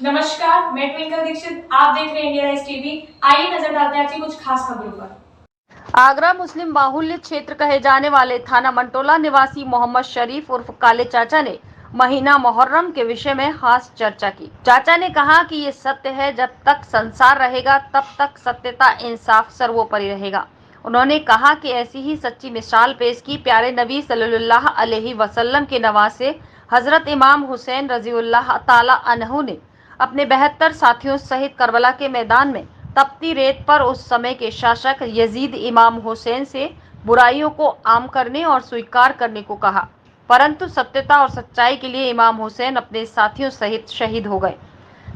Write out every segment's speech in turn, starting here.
नमस्कार, मैं ट्विंकल दीक्षित। आप देख रहे हैं इंडिया राइज टीवी। आइए नजर डालते हैं आज की कुछ खास खबरों पर। आगरा मुस्लिम बाहुल्य क्षेत्र कहे जाने वाले थाना मंटोला निवासी मोहम्मद शरीफ उर्फ काले चाचा ने महीना मुहर्रम के विषय में खास चर्चा की। चाचा ने कहा कि ये सत्य है, जब तक संसार रहेगा तब तक सत्यता इंसाफ सर्वोपरि रहेगा। उन्होंने कहा कि ऐसी ही सच्ची मिसाल पेश की प्यारे नबी सल्लल्लाहु अलैहि वसल्लम के नवासे हजरत इमाम हुसैन रज़ियल्लाहु ताला अन्हु ने अपने 72 साथियों सहित करबला के मैदान में तपती रेत पर उस समय के शासक यजीद इमाम हुसैन से बुराइयों को आम करने और स्वीकार करने को कहा, परंतु सत्यता और सच्चाई के लिए इमाम हुसैन अपने साथियों सहित शहीद हो गए।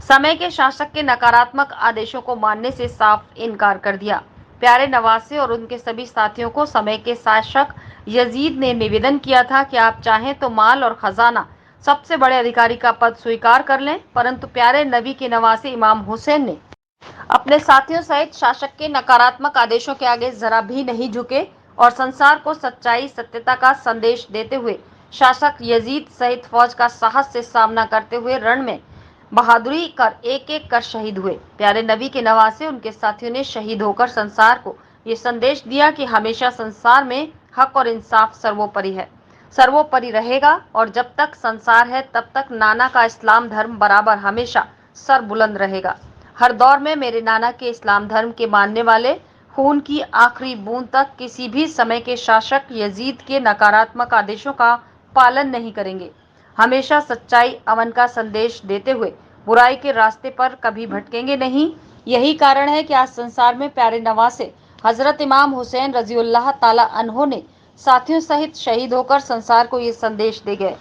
समय के शासक के नकारात्मक आदेशों को मानने से साफ इनकार कर दिया। प्यारे नवासे और उनके सभी साथियों को समय के शासक यजीद ने निवेदन किया था कि आप चाहें तो माल और खजाना सबसे बड़े अधिकारी का पद स्वीकार कर लें, परंतु प्यारे नबी के नवासे इमाम हुसैन ने अपने साथियों सहित शासक के नकारात्मक आदेशों के आगे जरा भी नहीं झुके और संसार को सच्चाई सत्यता का संदेश देते हुए शासक यजीद सहित फौज का साहस से सामना करते हुए रण में बहादुरी कर एक कर शहीद हुए। प्यारे नबी के नवासे उनके साथियों ने शहीद होकर संसार को ये संदेश दिया कि हमेशा संसार में हक और इंसाफ सर्वोपरि रहेगा और जब तक संसार है तब तक नाना का इस्लाम धर्म बराबर हमेशा सर बुलंद रहेगा। हर दौर में मेरे नाना के इस्लाम धर्म के मानने वाले खून की आखिरी बूंद तक किसी भी समय के शासक यजीद के नकारात्मक आदेशों का पालन नहीं करेंगे। हमेशा सच्चाई अमन का संदेश देते हुए बुराई के रास्ते पर कभी भटकेंगे नहीं। यही कारण है कि आज संसार में प्यारे नवासे हजरत इमाम हुसैन रज़ियल्लाहु ताला अन्हु ने साथियों सहित शहीद होकर संसार को ये संदेश दे गए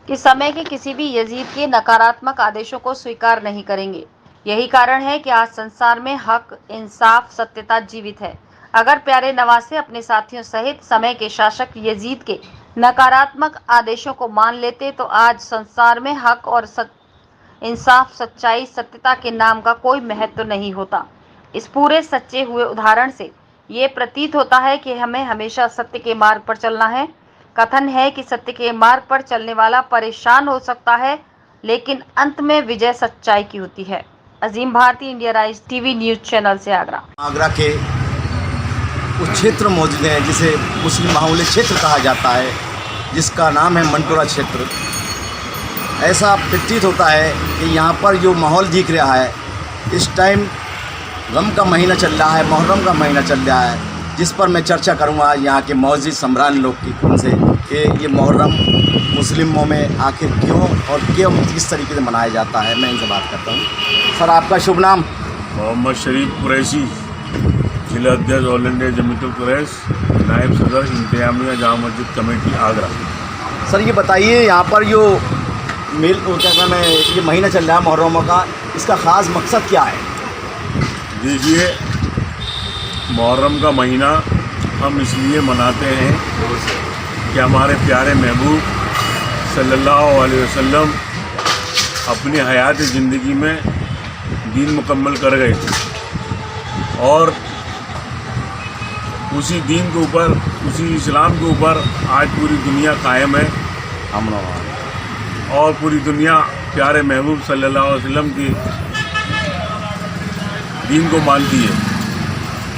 कि समय के किसी भी यजीद के नकारात्मक आदेशों को स्वीकार नहीं करेंगे। यही कारण है कि आज संसार में हक, इंसाफ, सत्यता जीवित है। अगर प्यारे नवासे अपने साथियों सहित समय के शासक यजीद के नकारात्मक आदेशों को मान लेते तो आज संसार में हक और इंसाफ, सच्चाई, सत्यता के नाम का कोई महत्व नहीं होता। इस पूरे सच्चे हुए उदाहरण से ये प्रतीत होता है कि हमें हमेशा सत्य के मार्ग पर चलना है। कथन है कि सत्य के मार्ग पर चलने वाला परेशान हो सकता है, लेकिन अंत में विजय सच्चाई की होती है। Azeem Bharti, India Rise TV news channel से आगरा के कुछ क्षेत्र मौजूद हैं जिसे मुस्लिम बाहुल्य क्षेत्र कहा जाता है, जिसका नाम है मंटोला क्षेत्र। ऐसा प्रतीत होता है कि यहाँ पर जो माहौल दिख रहा है, इस टाइम गम का महीना चल रहा है, मुहर्रम का महीना चल रहा है, जिस पर मैं चर्चा करूँगा यहाँ के मौजूद सम्रान लोग की उनसे कि ये मुहर्रम मुस्लिमों में आखिर क्यों और किस तरीके से मनाया जाता है। मैं इनसे बात करता हूँ। सर, आपका शुभ नाम? मोहम्मद शरीफ कुरैशी, जिला अध्यक्ष ऑल इंडिया जमीयतुल कुरैश, नायब सदर इंतजामिया जामा मस्जिद कमेटी आगरा। सर, ये बताइए यहाँ पर जो क्या नाम है, ये महीना चल रहा है मुहर्रम का, इसका ख़ास मकसद क्या है? देखिए, मुहर्रम का महीना हम इसलिए मनाते हैं कि हमारे प्यारे महबूब सल्लल्लाहु अलैहि वसल्लम अपनी हयात ज़िंदगी में दीन मुकम्मल कर गए थे और उसी दीन के ऊपर, उसी इस्लाम के ऊपर आज पूरी दुनिया कायम है और पूरी दुनिया प्यारे महबूब सल्लल्लाहु अलैहि वसल्लम की दीन को मानती है।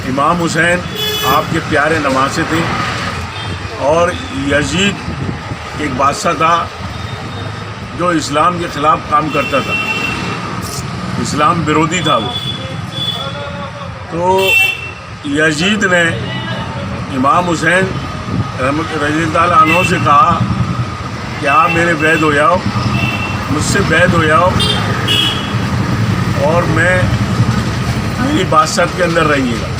इमाम हुसैन आपके प्यारे नवासे थे और यजीद एक बादशाह था जो इस्लाम के ख़िलाफ़ काम करता था, इस्लाम विरोधी था वो। तो यजीद ने इमाम हुसैन रज़ियल्लाहु अन्हु से कहा कि आप मेरे वैद हो जाओ, मुझसे वैद हो जाओ और मेरी बादशाह के अंदर रहिएगा।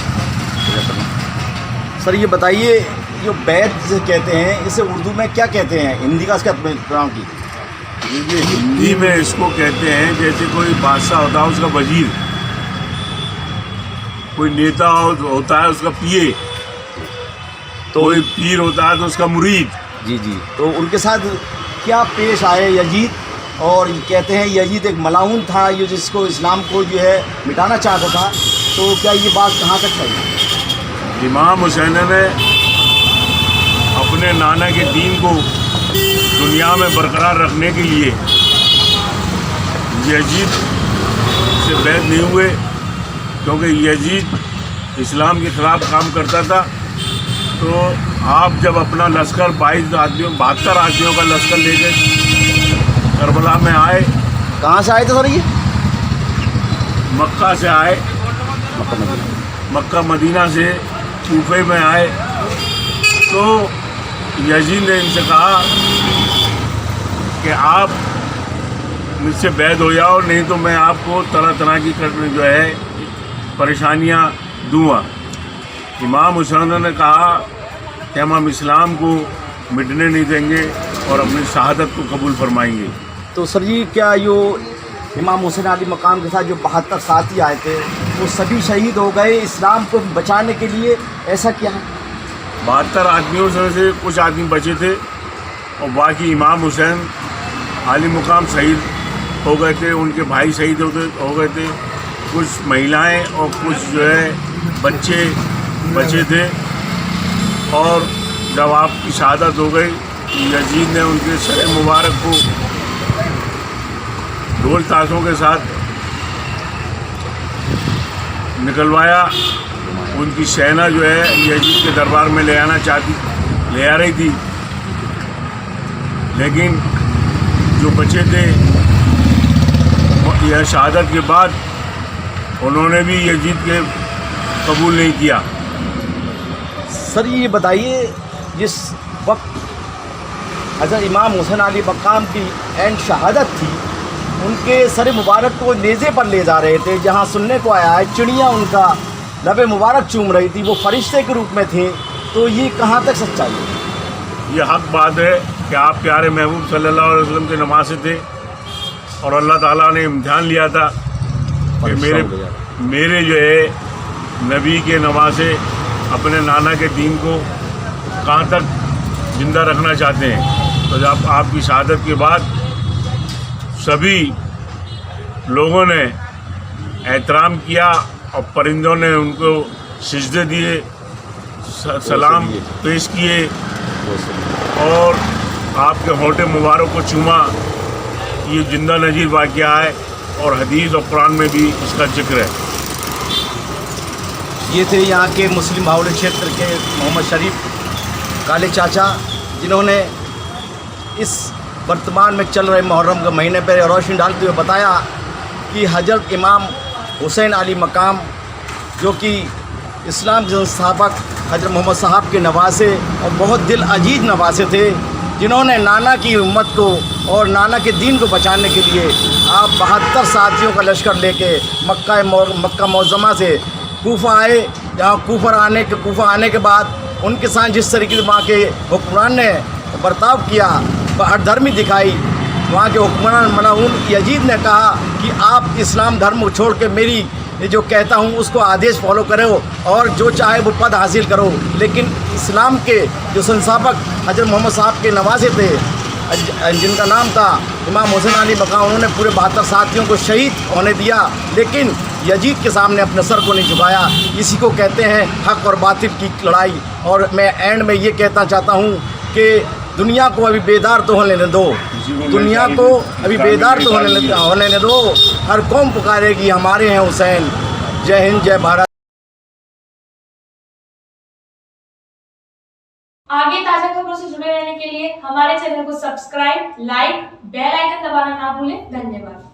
सर, ये बताइए, जो बैत जिसे कहते हैं, इसे उर्दू में क्या कहते हैं? हिंदी का इसका नाम की? देखिए, हिंदी में इसको कहते हैं जैसे कोई बादशाह होता है उसका वजीर, कोई नेता होता है उसका पीए, तो कोई पीर होता है तो उसका मुरीद। जी। तो उनके साथ क्या पेश आए यजीद? और कहते हैं यजीद एक मलाउन था, ये जिसको इस्लाम को जो है मिटाना चाहता था। तो क्या ये बात कहाँ तक सही है? इमाम हुसैन ने अपने नाना के दीन को दुनिया में बरकरार रखने के लिए यजीद उससे बैत नहीं हुए, क्योंकि यजीद इस्लाम के ख़िलाफ़ काम करता था। तो आप जब अपना लश्कर 72 आदमियों का लश्कर लेके करबला में आए, कहाँ से आए थे सर ये? मक्का से आए, मक्का मदीना से कूफे में आए, तो यजीद ने इनसे कहा कि आप मुझसे बैद हो जाओ, नहीं तो मैं आपको तरह तरह की जो है परेशानियां दूंगा। इमाम हुसैन ने कहा कि हम इस्लाम को मिटने नहीं देंगे और अपनी शहादत को कबूल फरमाएंगे। तो सर जी, क्या यो इमाम हुसैन अली मकाम के साथ जो 72 साथी आए थे वो सभी शहीद हो गए इस्लाम को बचाने के लिए, ऐसा क्या है? 72 आदमियों से कुछ आदमी बचे थे और बाकी इमाम हुसैन अली मुकाम शहीद हो गए थे, उनके भाई शहीद हो गए थे, कुछ महिलाएं और कुछ जो है बच्चे बचे थे। और जब आपकी शहादत हो गई, यजीद ने उनके सर मुबारक को ढोल ताशों के साथ निकलवाया। उनकी सेना जो है यजीद के दरबार में ले आ रही थी, लेकिन जो बचे थे यह शहादत के बाद उन्होंने भी यजीद के कबूल नहीं किया। सर ये बताइए, जिस वक्त हज़रत इमाम हुसैन अली मकाम की एंड शहादत थी, उनके सर मुबारक को नेज़े पर ले जा रहे थे, जहां सुनने को आया है चिड़िया उनका लबे मुबारक चूम रही थी, वो फरिश्ते के रूप में थे, तो ये कहाँ तक सच्चाई है? ये हक बात है कि आप प्यारे महबूब सल्लल्लाहु अलैहि वसल्लम के नवासे थे और अल्लाह ताला ने इम्तिहान लिया था कि मेरे जो है नबी के नवासे अपने नाना के दीन को कहाँ तक ज़िंदा रखना चाहते हैं। तो जब आपकी शहादत के बाद सभी लोगों ने एहतराम किया और परिंदों ने उनको सिजदे दिए, सलाम पेश किए और आपके होठे मुबारक को चूमा। ये जिंदा नज़ीर वाक़या है और हदीस और कुरान में भी इसका जिक्र है। ये थे यहाँ के मुस्लिम बाहुल्य क्षेत्र के मोहम्मद शरीफ काले चाचा, जिन्होंने इस वर्तमान में चल रहे मुहर्रम के महीने पर रोशनी डालते हुए बताया कि हज़रत इमाम हुसैन अली मकाम, जो कि इस्लाम के संस्थापक हज़रत मोहम्मद साहब के नवासे और बहुत दिल अजीज नवासे थे, जिन्होंने नाना की उम्मत को और नाना के दीन को बचाने के लिए आप 72 साथियों का लश्कर लेके मक्का मुअज़्ज़मा से कूफा आए। जहाँ कूफा आने के बाद उनके साथ जिस तरीके से वहाँ के हुक्मरान ने बर्ताव किया, हठधर्मी दिखाई, वहाँ के हुक्मरान मलाउन यजीद ने कहा कि आप इस्लाम धर्म को छोड़ के मेरी जो कहता हूँ उसको आदेश फॉलो करो और जो चाहे वो पद हासिल करो। लेकिन इस्लाम के जो संस्थापक हज़रत मोहम्मद साहब के नवासे थे, जिनका नाम था इमाम हुसैन अली मकाम, उन्होंने पूरे 72 साथियों को शहीद होने दिया, लेकिन यजीद के सामने अपने सर को नहीं झुकाया। इसी को कहते हैं हक और बातिल की लड़ाई। और मैं एंड में ये कहना चाहता हूँ कि दुनिया को अभी बेदार तो होने दो, दुनिया को अभी बेदार तो होने दो। हर कौम पुकारेगी हमारे हैं हुसैन। जय हिंद, जय भारत। आगे ताजा खबरों से जुड़े रहने के लिए हमारे चैनल को सब्सक्राइब, लाइक, बेल आइकन दबाना ना भूलें। धन्यवाद।